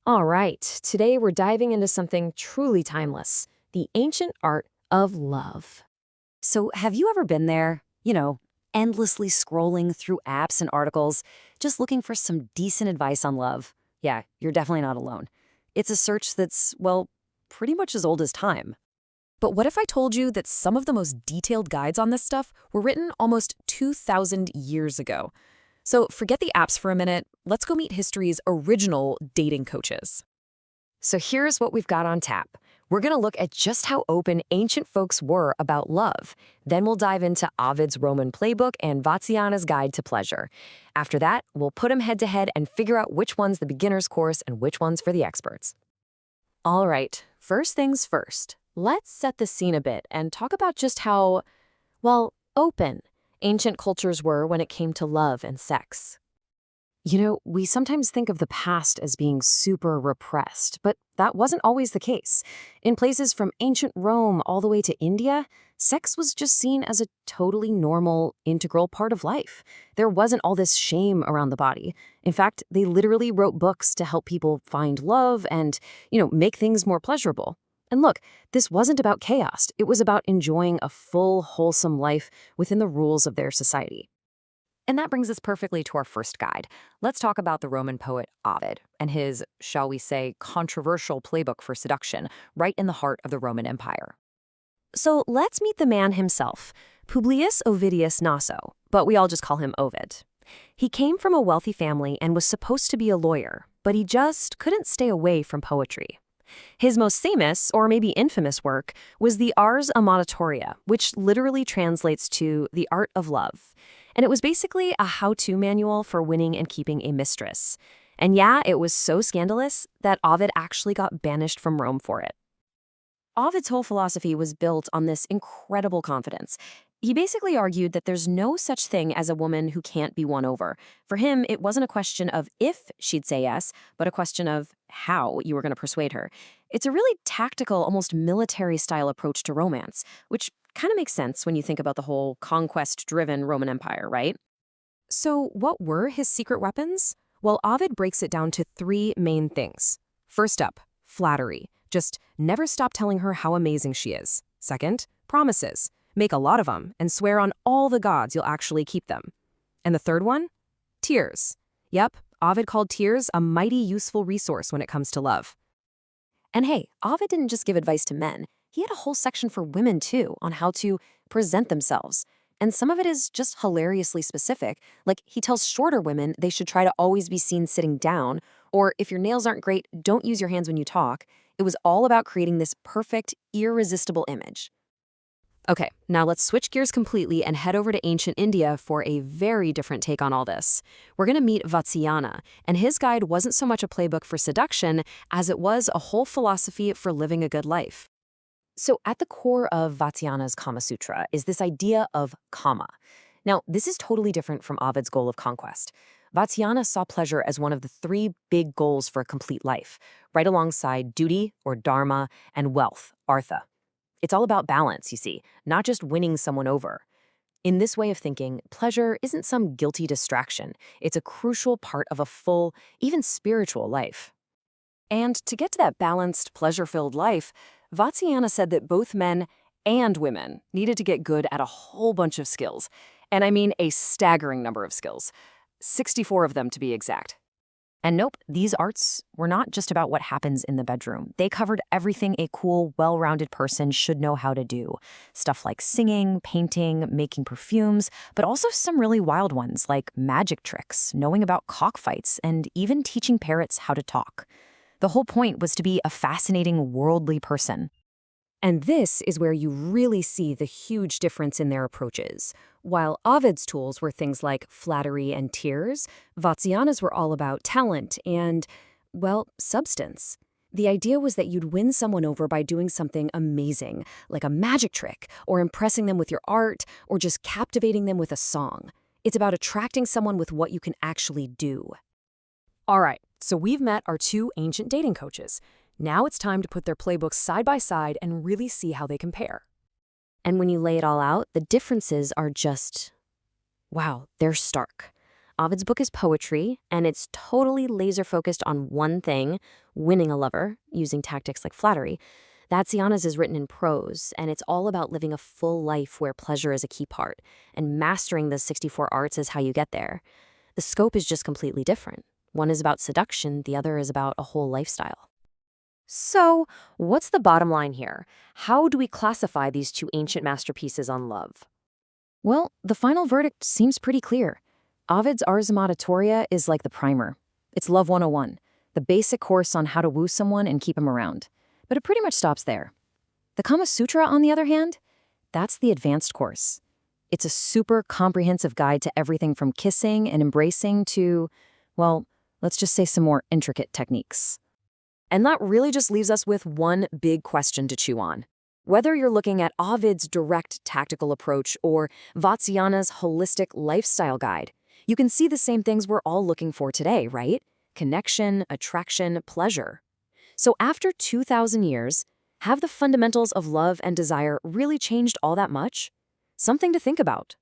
All right, today we're diving into something truly timeless, the ancient art of love. So, have you ever been there? Endlessly scrolling through apps and articles, just looking for some decent advice on love? Yeah, you're definitely not alone. It's a search that's, well, pretty much as old as time. But what if I told you that some of the most detailed guides on this stuff were written almost 2,000 years ago? So forget the apps for a minute. Let's go meet history's original dating coaches. So here's what we've got on tap. We're going to look at just how open ancient folks were about love. Then we'll dive into Ovid's Roman playbook and Vatsyayana's guide to pleasure. After that, we'll put them head to head and figure out which one's the beginner's course and which one's for the experts. All right, first things first. Let's set the scene a bit and talk about just how, well, open ancient cultures were when it came to love and sex. We sometimes think of the past as being super repressed, but that wasn't always the case. In places from ancient Rome all the way to India, sex was just seen as a totally normal, integral part of life. There wasn't all this shame around the body. In fact, they literally wrote books to help people find love and, make things more pleasurable. And look, this wasn't about chaos. It was about enjoying a full, wholesome life within the rules of their society. And that brings us perfectly to our first guide. Let's talk about the Roman poet Ovid and his, shall we say, controversial playbook for seduction, right in the heart of the Roman Empire. So let's meet the man himself, Publius Ovidius Naso, but we all just call him Ovid. He came from a wealthy family and was supposed to be a lawyer, but he just couldn't stay away from poetry. His most famous, or maybe infamous work, was the Ars Amatoria, which literally translates to the art of love. And it was basically a how-to manual for winning and keeping a mistress. And yeah, it was so scandalous that Ovid actually got banished from Rome for it. Ovid's whole philosophy was built on this incredible confidence. He basically argued that there's no such thing as a woman who can't be won over. For him, it wasn't a question of if she'd say yes, but a question of how you were going to persuade her. It's a really tactical, almost military-style approach to romance, which kind of makes sense when you think about the whole conquest-driven Roman Empire, right? So what were his secret weapons? Well, Ovid breaks it down to three main things. First up, flattery. Just never stop telling her how amazing she is. Second, promises. Make a lot of them and swear on all the gods you'll actually keep them. And the third one? Tears. Yep, Ovid called tears a mighty useful resource when it comes to love. And hey, Ovid didn't just give advice to men. He had a whole section for women, too, on how to present themselves. And some of it is just hilariously specific. Like, he tells shorter women they should try to always be seen sitting down, or if your nails aren't great, don't use your hands when you talk. It was all about creating this perfect, irresistible image. Okay, now let's switch gears completely and head over to ancient India for a very different take on all this. We're going to meet Vatsyayana, and his guide wasn't so much a playbook for seduction as it was a whole philosophy for living a good life. So at the core of Vatsyayana's Kama Sutra is this idea of Kama. Now, this is totally different from Ovid's goal of conquest. Vatsyayana saw pleasure as one of the three big goals for a complete life, right alongside duty, or Dharma, and wealth, Artha. It's all about balance, you see, not just winning someone over. In this way of thinking, pleasure isn't some guilty distraction. It's a crucial part of a full, even spiritual life. And to get to that balanced, pleasure-filled life, Vatsyayana said that both men and women needed to get good at a whole bunch of skills. And I mean a staggering number of skills. 64 of them to be exact. And nope, these arts were not just about what happens in the bedroom. They covered everything a cool, well-rounded person should know how to do. Stuff like singing, painting, making perfumes, but also some really wild ones like magic tricks, knowing about cockfights, and even teaching parrots how to talk. The whole point was to be a fascinating, worldly person. And this is where you really see the huge difference in their approaches. While Ovid's tools were things like flattery and tears, Vatsyayana's were all about talent and, well, substance. The idea was that you'd win someone over by doing something amazing, like a magic trick, or impressing them with your art, or just captivating them with a song. It's about attracting someone with what you can actually do. All right, so we've met our two ancient dating coaches. Now it's time to put their playbooks side by side and really see how they compare. And when you lay it all out, the differences are just, wow, they're stark. Ovid's book is poetry, and it's totally laser-focused on one thing, winning a lover, using tactics like flattery. Vatsyayana's is written in prose, and it's all about living a full life where pleasure is a key part, and mastering the 64 arts is how you get there. The scope is just completely different. One is about seduction, the other is about a whole lifestyle. So, what's the bottom line here? How do we classify these two ancient masterpieces on love? Well, the final verdict seems pretty clear. Ovid's Ars Amatoria is like the primer. It's Love 101, the basic course on how to woo someone and keep him around. But it pretty much stops there. The Kama Sutra, on the other hand, that's the advanced course. It's a super comprehensive guide to everything from kissing and embracing to, well, let's just say some more intricate techniques. And that really just leaves us with one big question to chew on. Whether you're looking at Ovid's direct tactical approach or Vatsyayana's holistic lifestyle guide, you can see the same things we're all looking for today, right? Connection, attraction, pleasure. So after 2,000 years, have the fundamentals of love and desire really changed all that much? Something to think about.